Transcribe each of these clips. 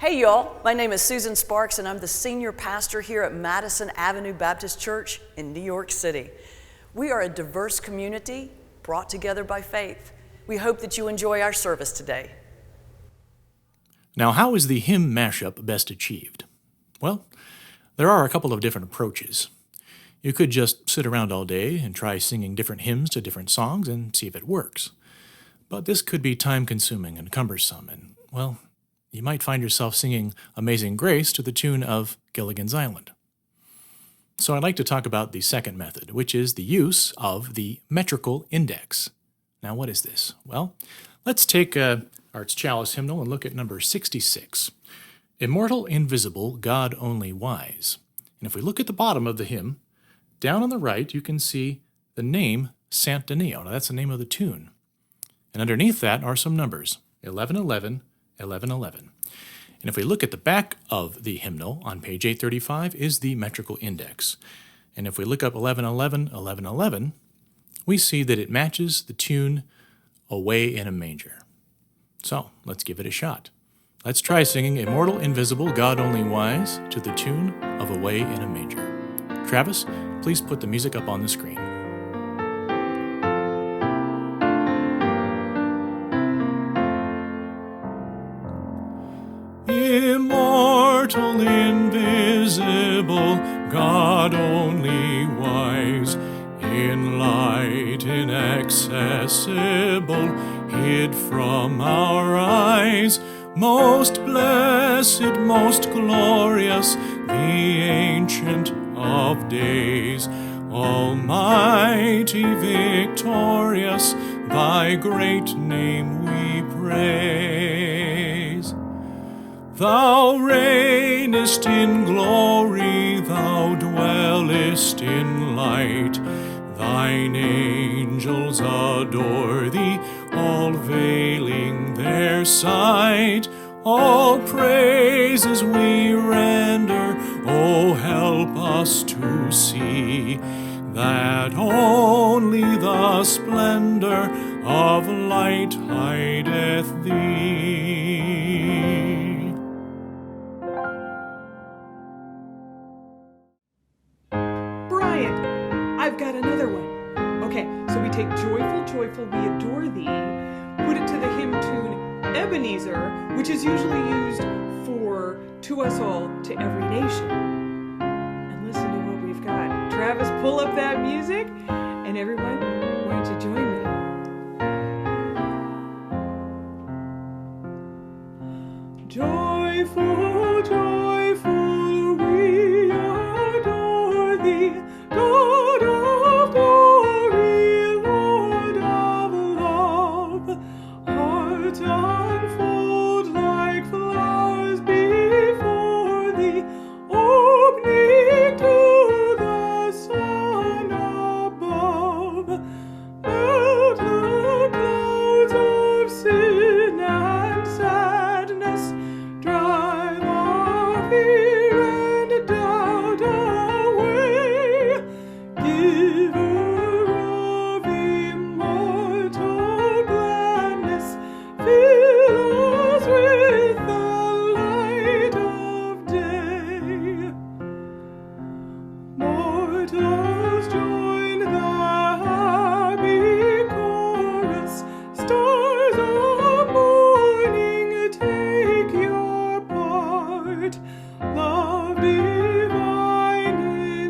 Hey y'all, my name is Susan Sparks and I'm the senior pastor here at Madison Avenue Baptist Church in New York City. We are a diverse community brought together by faith. We hope that you enjoy our service today. Now, how is the hymn mashup best achieved? Well, there are a couple of different approaches. You could just sit around all day and try singing different hymns to different songs and see if it works. But this could be time-consuming and cumbersome, and, well, you might find yourself singing Amazing Grace to the tune of Gilligan's Island. So I'd like to talk about the second method, which is the use of the Metrical Index. Now, what is this? Well, let's take Art's Chalice hymnal and look at number 66. Immortal, invisible, God only wise. And if we look at the bottom of the hymn, down on the right, you can see the name Santa Neo. Now, that's the name of the tune. And underneath that are some numbers, 1111, 1111. And if we look at the back of the hymnal on page 835 is the Metrical Index. And if we look up 1111, 1111, we see that it matches the tune Away in a Manger. So let's give it a shot. Let's try singing Immortal, Invisible, God Only Wise to the tune of Away in a Manger. Travis, please put the music up on the screen. Immortal, invisible, God only wise, in light inaccessible, hid from our eyes, most blessed, most glorious, the Ancient of Days, Almighty, victorious, thy great name we praise. Thou reignest in glory, thou dwellest in light. Thine angels adore thee, all veiling their sight. All praises we render, oh, help us to see that only the splendor of light hideth thee. I've got another one. Okay, so we take Joyful, Joyful, we adore thee, put it to the hymn tune Ebenezer, which is usually used for To Us All, to Every Nation. And listen to what we've got. Travis, pull up that music, and everyone, why don't you join me? Joyful, joyful, we adore thee, God of glory, Lord of love. Hearts unfold like flowers before thee, opening to the sun above. Melt the clouds of sin and sadness, drive our fear and doubt away. Giver of immortal gladness, fill us with the light of day. Mortals join the happy chorus, stars of morning take your part. Love divine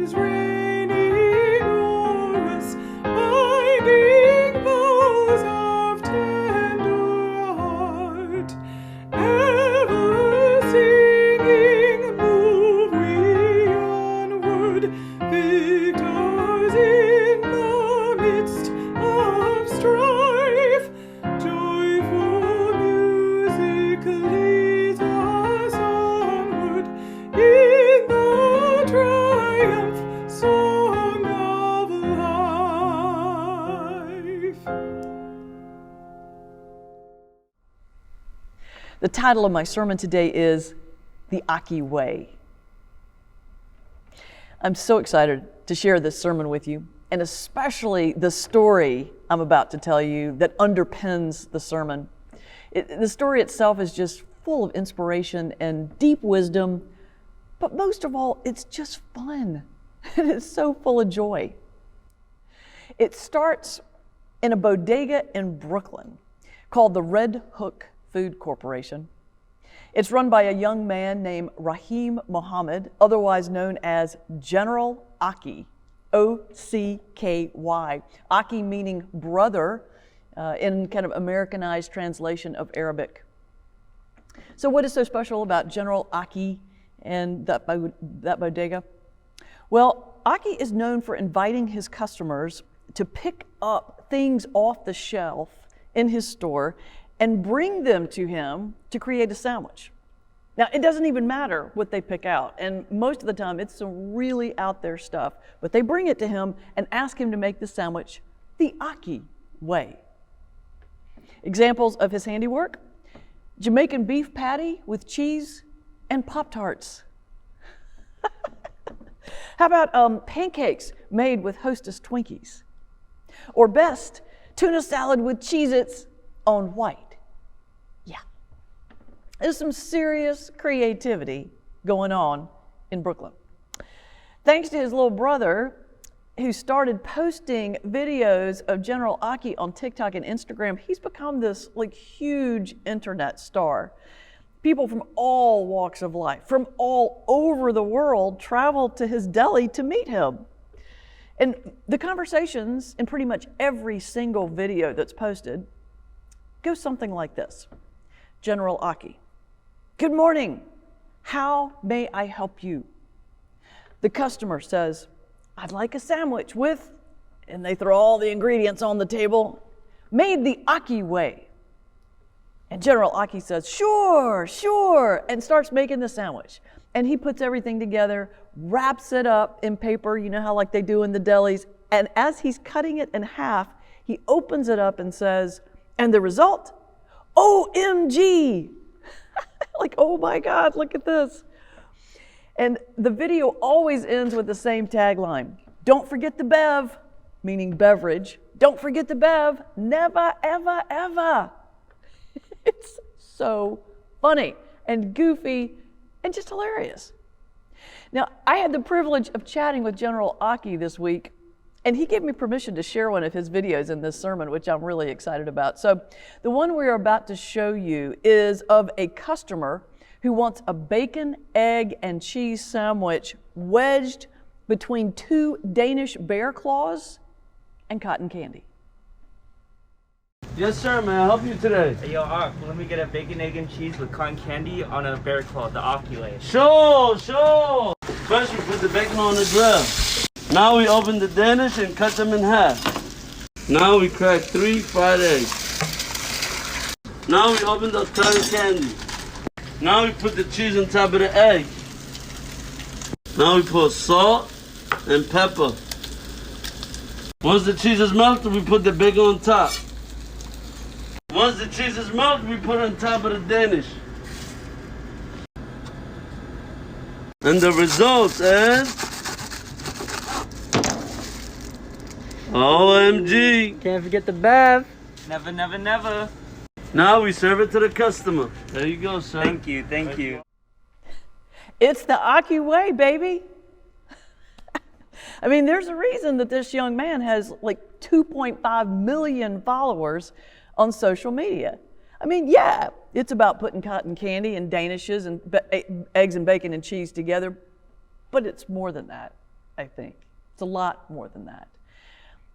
is reigning o'er us, binding bows of tender heart. Ever singing, move we onward, victors in the midst of strife. Joyful music leads us onward in the triumph song of life. The title of my sermon today is The Ocky Way. I'm so excited to share this sermon with you, and especially the story I'm about to tell you that underpins the sermon. The story itself is just full of inspiration and deep wisdom, but most of all, it's just fun. And it's so full of joy. It starts in a bodega in Brooklyn called the Red Hook Food Corporation. It's run by a young man named Rahim Mohammed, otherwise known as General Ocky, O-C-K-Y. Ocky meaning brother in kind of Americanized translation of Arabic. So what is so special about General Ocky and that bodega? Well, Ocky is known for inviting his customers to pick up things off the shelf in his store and bring them to him to create a sandwich. Now, it doesn't even matter what they pick out, and most of the time it's some really out there stuff, but they bring it to him and ask him to make the sandwich the Ocky way. Examples of his handiwork: Jamaican beef patty with cheese and Pop-Tarts. How about pancakes made with Hostess Twinkies? Or best, tuna salad with Cheez-Its on white. Yeah. There's some serious creativity going on in Brooklyn. Thanks to his little brother, who started posting videos of General Ocky on TikTok and Instagram, he's become this huge internet star. People from all walks of life, from all over the world, travel to his deli to meet him. And the conversations in pretty much every single video that's posted go something like this. General Ocky: "Good morning. How may I help you?" The customer says, "I'd like a sandwich with," and they throw all the ingredients on the table, "made the Ocky way." And General Ocky says, sure, and starts making the sandwich. And he puts everything together, wraps it up in paper, you know how they do in the delis, and as he's cutting it in half, he opens it up and says, "And the result? OMG!" Oh my God, look at this. And the video always ends with the same tagline: "Don't forget the bev," meaning beverage. "Don't forget the bev, never, ever, ever." It's so funny and goofy and just hilarious. Now, I had the privilege of chatting with General Ocky this week, and he gave me permission to share one of his videos in this sermon, which I'm really excited about. So the one we're about to show you is of a customer who wants a bacon, egg, and cheese sandwich wedged between 2 Danish bear claws and cotton candy. Yes, sir. May I help you today? Hey, yo, Ock, let me get a bacon, egg, and cheese with cotton candy on a bear claw, the Ocky Way. Sure. First, we put the bacon on the grill. Now we open the Danish and cut them in half. Now we crack 3 fried eggs. Now we open the cotton candy. Now we put the cheese on top of the egg. Now we put salt and pepper. Once the cheese is melted, we put the bacon on top. Once the cheese is melted, we put it on top of the Danish. And the result is OMG. Can't forget the bev. Never, never, never. Now we serve it to the customer. There you go, sir. Thank you. It's the Ocky Way, baby. I mean, there's a reason that this young man has 2.5 million followers on social media. I mean, yeah, it's about putting cotton candy and Danishes and eggs and bacon and cheese together, but it's more than that, I think. It's a lot more than that.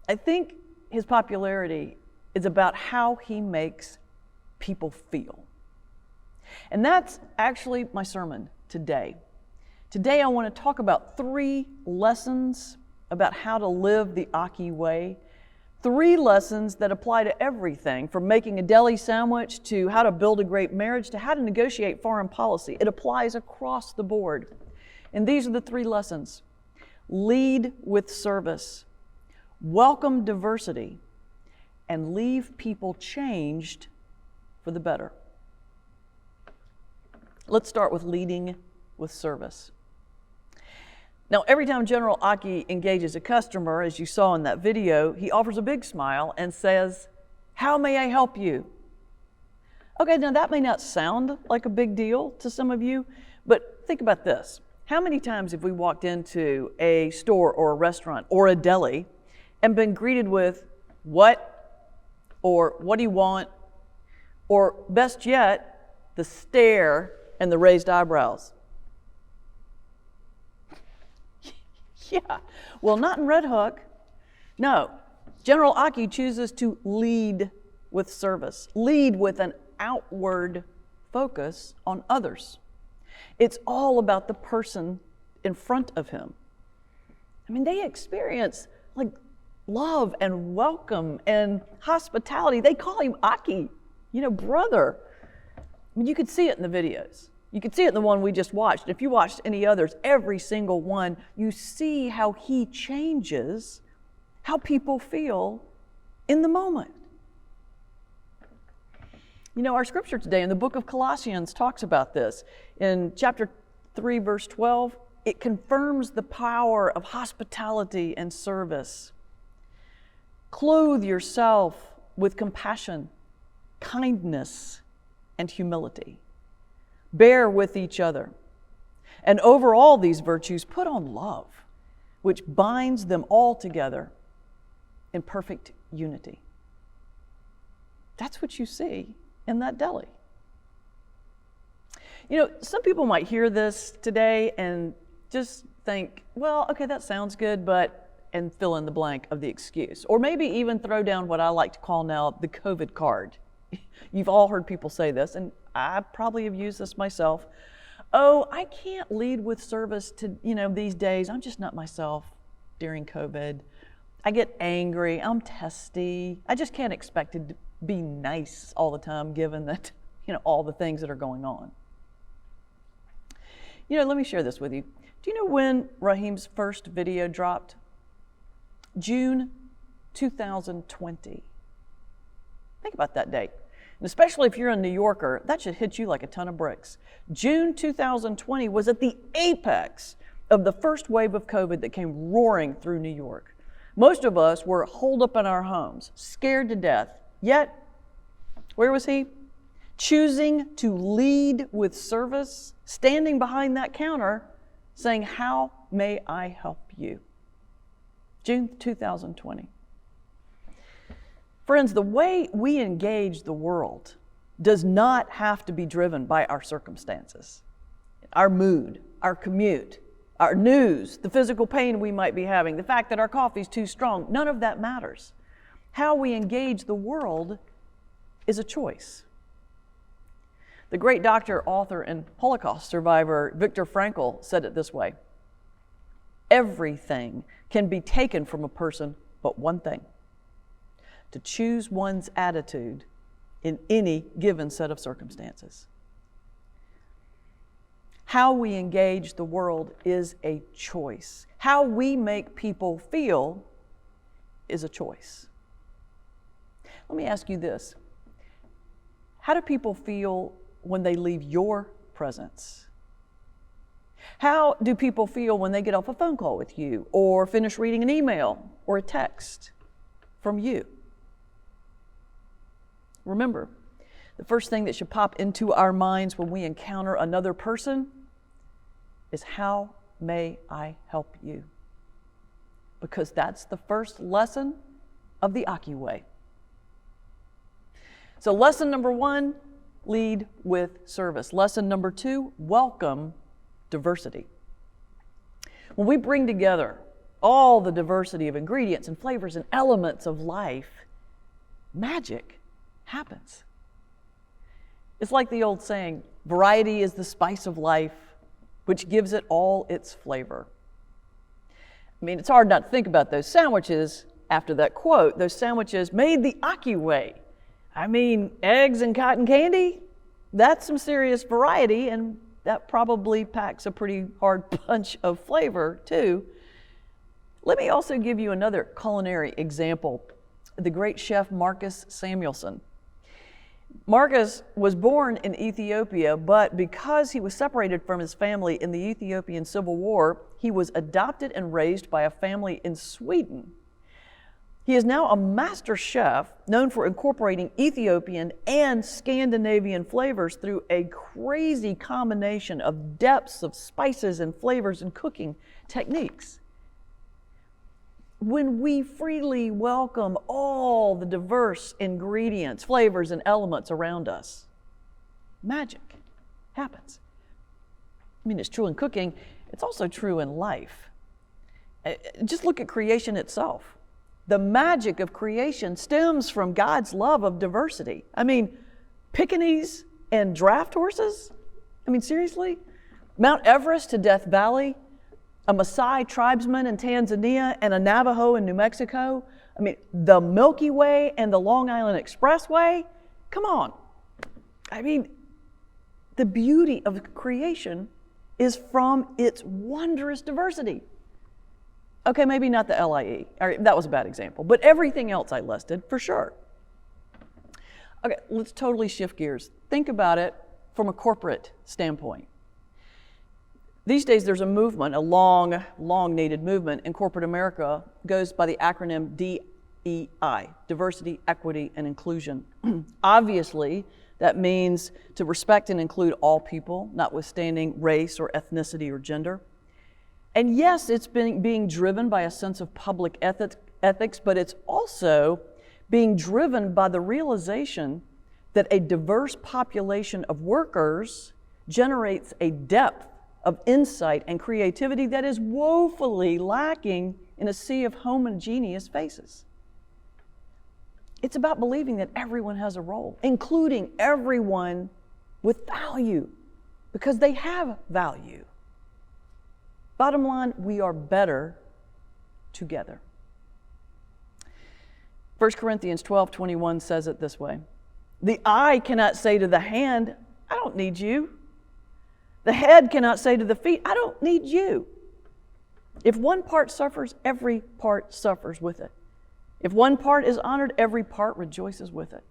I think his popularity is about how he makes people feel. And that's actually my sermon today. Today I want to talk about 3 lessons about how to live the Ocky Way. 3 lessons that apply to everything from making a deli sandwich to how to build a great marriage to how to negotiate foreign policy. It applies across the board. And these are the 3 lessons. Lead with service, welcome diversity, and leave people changed for the better. Let's start with leading with service. Now, every time General Ocky engages a customer, as you saw in that video, he offers a big smile and says, "How may I help you?" Okay, now that may not sound like a big deal to some of you, but think about this. How many times have we walked into a store or a restaurant or a deli and been greeted with what, or what do you want, or best yet, the stare and the raised eyebrows? Yeah, well, not in Red Hook. No, General Ocky chooses to lead with service, lead with an outward focus on others. It's all about the person in front of him. I mean, they experience like love and welcome and hospitality. They call him Ocky, brother. I mean, you could see it in the videos. You could see it in the one we just watched. If you watched any others, every single one, you see how he changes how people feel in the moment. Our scripture today in the book of Colossians talks about this. In chapter 3, verse 12, it confirms the power of hospitality and service. Clothe yourself with compassion, kindness, and humility. Bear with each other. And over all these virtues, put on love, which binds them all together in perfect unity. That's what you see in that deli. Some people might hear this today and just think, well, okay, that sounds good, and fill in the blank of the excuse. Or maybe even throw down what I like to call now the COVID card. You've all heard people say this, and I probably have used this myself. Oh, I can't lead with service to, these days. I'm just not myself during COVID. I get angry, I'm testy. I just can't expect to be nice all the time given that, all the things that are going on. Let me share this with you. Do you know when Raheem's first video dropped? June 2020. Think about that date. And especially if you're a New Yorker, that should hit you like a ton of bricks. June 2020 was at the apex of the first wave of COVID that came roaring through New York. Most of us were holed up in our homes, scared to death. Yet, where was he? Choosing to lead with service, standing behind that counter, saying, "How may I help you?" June 2020. Friends, the way we engage the world does not have to be driven by our circumstances, our mood, our commute, our news, the physical pain we might be having, the fact that our coffee's too strong. None of that matters. How we engage the world is a choice. The great doctor, author, and Holocaust survivor Viktor Frankl said it this way: everything can be taken from a person but one thing: to choose one's attitude in any given set of circumstances. How we engage the world is a choice. How we make people feel is a choice. Let me ask you this. How do people feel when they leave your presence? How do people feel when they get off a phone call with you or finish reading an email or a text from you? Remember, the first thing that should pop into our minds when we encounter another person is, how may I help you? Because that's the first lesson of the Ocky Way. So lesson number 1, lead with service. Lesson number 2, welcome diversity. When we bring together all the diversity of ingredients and flavors and elements of life, magic happens. It's like the old saying, variety is the spice of life, which gives it all its flavor. I mean, it's hard not to think about those sandwiches after that quote, those sandwiches made the Ocky Way. I mean, eggs and cotton candy, that's some serious variety, and that probably packs a pretty hard punch of flavor too. Let me also give you another culinary example. The great chef Marcus Samuelsson. Marcus was born in Ethiopia, but because he was separated from his family in the Ethiopian Civil War, he was adopted and raised by a family in Sweden. He is now a master chef known for incorporating Ethiopian and Scandinavian flavors through a crazy combination of depths of spices and flavors and cooking techniques. When we freely welcome all the diverse ingredients, flavors, and elements around us, magic happens. I mean, it's true in cooking, it's also true in life. Just look at creation itself. The magic of creation stems from God's love of diversity. I mean, Pekingese and draft horses? I mean, seriously? Mount Everest to Death Valley? A Maasai tribesman in Tanzania and a Navajo in New Mexico? I mean, the Milky Way and the Long Island Expressway? Come on. I mean, the beauty of creation is from its wondrous diversity. Okay, maybe not the LIE. That was a bad example. But everything else I listed, for sure. Okay, let's totally shift gears. Think about it from a corporate standpoint. These days there's a movement, a long needed movement in corporate America, goes by the acronym DEI, Diversity, Equity, and Inclusion. Obviously, that means to respect and include all people, notwithstanding race or ethnicity or gender. And yes, it's being driven by a sense of public ethics, but it's also being driven by the realization that a diverse population of workers generates a depth of insight and creativity that is woefully lacking in a sea of homogeneous faces. It's about believing that everyone has a role, including everyone with value, because they have value. Bottom line, we are better together. 1 Corinthians 12:21 says it this way. The eye cannot say to the hand, I don't need you. The head cannot say to the feet, I don't need you. If one part suffers, every part suffers with it. If one part is honored, every part rejoices with it.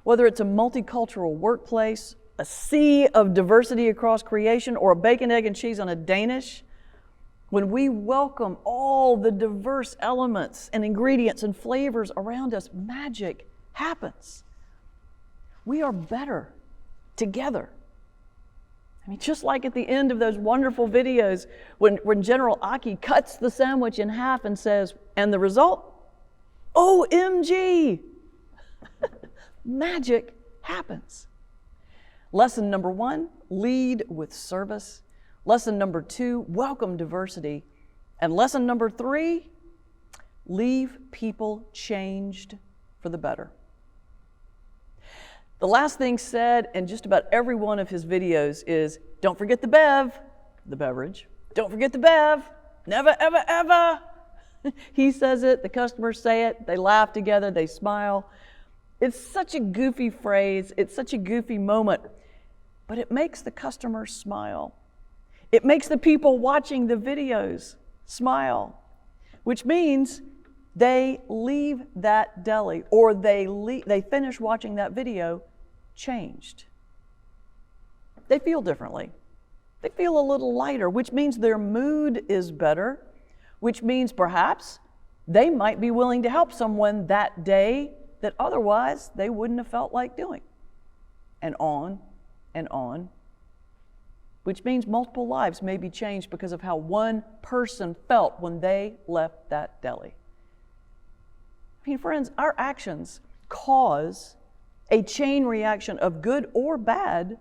Whether it's a multicultural workplace, a sea of diversity across creation, or a bacon, egg, and cheese on a Danish, when we welcome all the diverse elements and ingredients and flavors around us, magic happens. We are better together. I mean, just like at the end of those wonderful videos when General Ocky cuts the sandwich in half and says, and the result? OMG! Magic happens. Lesson number 1, lead with service. Lesson number 2, welcome diversity. And lesson number 3, leave people changed for the better. The last thing said in just about every one of his videos is, don't forget the bev, the beverage. Don't forget the bev, never, ever, ever. He says it, the customers say it, they laugh together, they smile. It's such a goofy phrase, it's such a goofy moment, but it makes the customers smile. It makes the people watching the videos smile, which means they leave that deli or they finish watching that video changed. They feel differently. They feel a little lighter, which means their mood is better, which means perhaps they might be willing to help someone that day that otherwise they wouldn't have felt like doing. And on, which means multiple lives may be changed because of how one person felt when they left that deli. I mean, friends, our actions cause a chain reaction of good or bad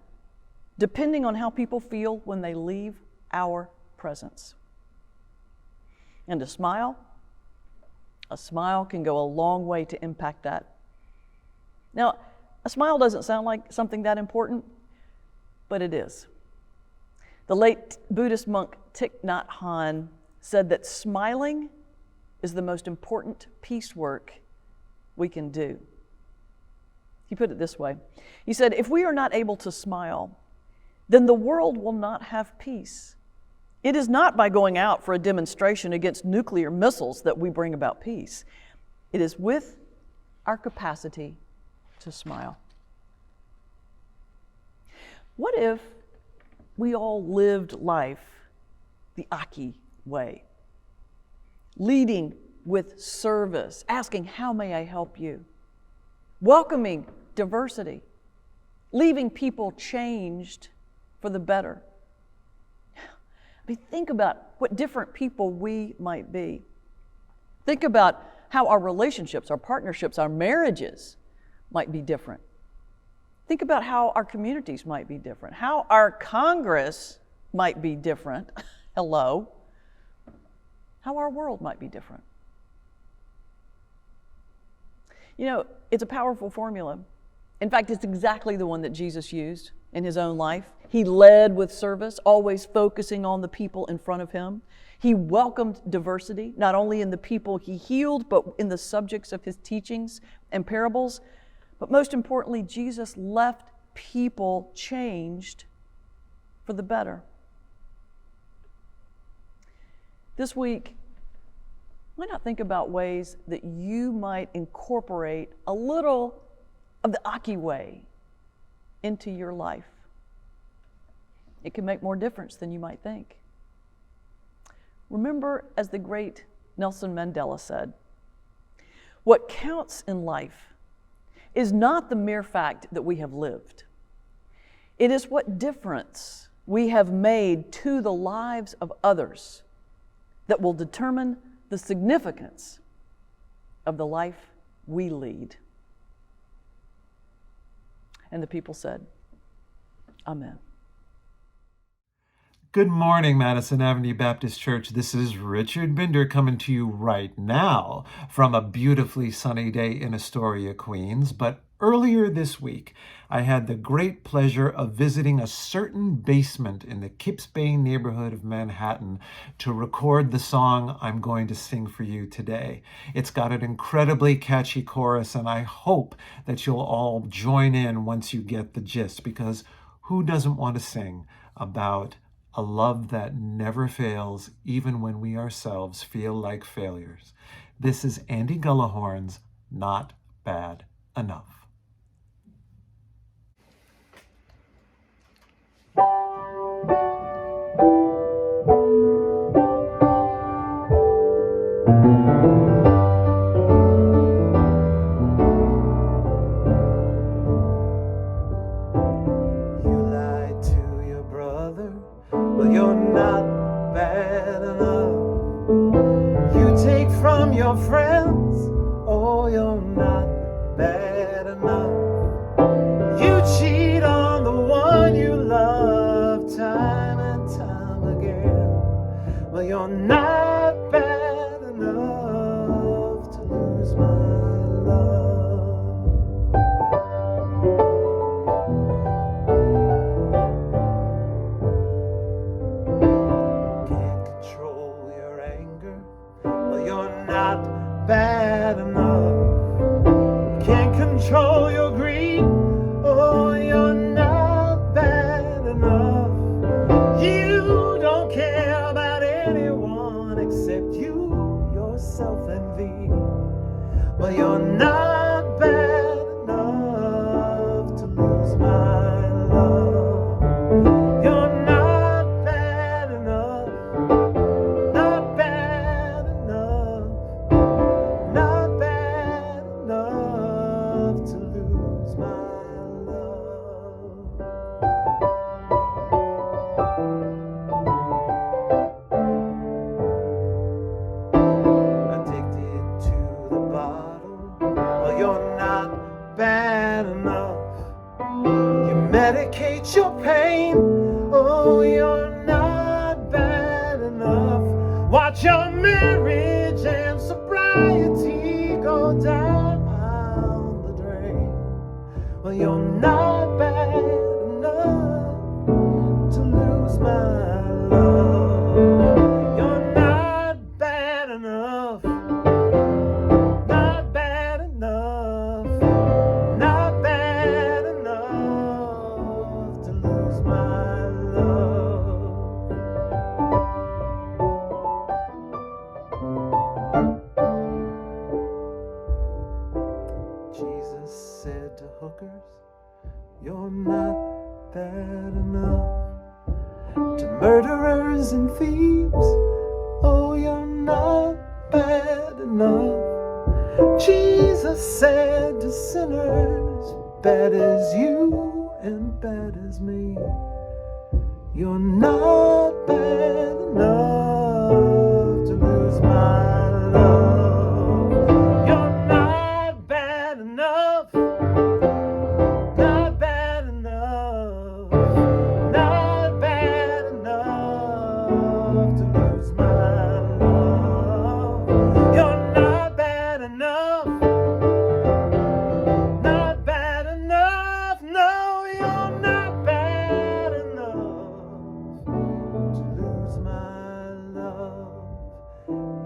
depending on how people feel when they leave our presence. And a smile can go a long way to impact that. Now, a smile doesn't sound like something that important, but it is. The late Buddhist monk Thich Nhat Hanh said that smiling is the most important peace work we can do. He put it this way. He said, if we are not able to smile, then the world will not have peace. It is not by going out for a demonstration against nuclear missiles that we bring about peace. It is with our capacity to smile. What if we all lived life the Ocky way, leading with service, asking, how may I help you? Welcoming diversity, leaving people changed for the better. I mean, think about what different people we might be. Think about how our relationships, our partnerships, our marriages might be different. Think about how our communities might be different, how our Congress might be different. Hello. How our world might be different. You know, it's a powerful formula. In fact, it's exactly the one that Jesus used in his own life. He led with service, always focusing on the people in front of him. He welcomed diversity, not only in the people he healed, but in the subjects of his teachings and parables. But most importantly, Jesus left people changed for the better. This week, why not think about ways that you might incorporate a little of the Ocky Way into your life? It can make more difference than you might think. Remember, as the great Nelson Mandela said, what counts in life is not the mere fact that we have lived. It is what difference we have made to the lives of others that will determine the significance of the life we lead. And the people said, Amen. Good morning, Madison Avenue Baptist Church. This is Richard Binder coming to you right now from a beautifully sunny day in Astoria, Queens. But earlier this week, I had the great pleasure of visiting a certain basement in the Kips Bay neighborhood of Manhattan to record the song I'm going to sing for you today. It's got an incredibly catchy chorus, and I hope that you'll all join in once you get the gist, because who doesn't want to sing about a love that never fails, even when we ourselves feel like failures? This is Andy Gullahorn's Not Bad Enough. Your friends, oh, you're not bad enough. You cheat on the one you love time and time again. Well, you're not bad enough to lose my love. Can't control your anger. Well, you're not bad enough. Can't control your greed. Oh, you're not bad enough. You don't care about anyone except you, your self-envy. Well, you're not bad enough to lose my love. You're not bad enough. Not bad enough. Not bad enough to lose my love. Addicted to the bottle. Well, you're not bad enough. You medicate your pain. Oh, you're not bad enough. Watch your marriage and sobriety go down the drain. Well, you're not bad enough to lose my love. You're not bad enough. Not bad enough. Not bad enough to lose my love. Jesus said to hookers, you're not bad enough. To murderers and thieves, oh, you're not bad enough. Jesus said to sinners, bad as you and bad as me, you're not bad enough to lose my love. You're not bad enough, not bad enough, not bad enough to lose my love. You're not bad enough, not bad enough, no, you're not bad enough to lose my love.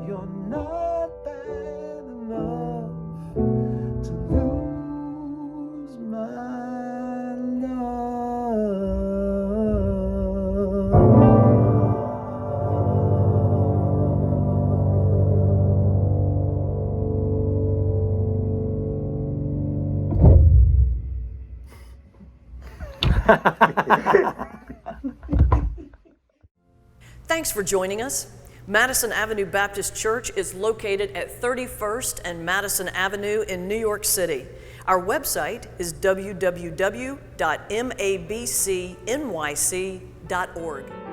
You're not bad enough to lose my Thanks for joining us. Madison Avenue Baptist Church is located at 31st and Madison Avenue in New York City. Our website is www.mabcnyc.org.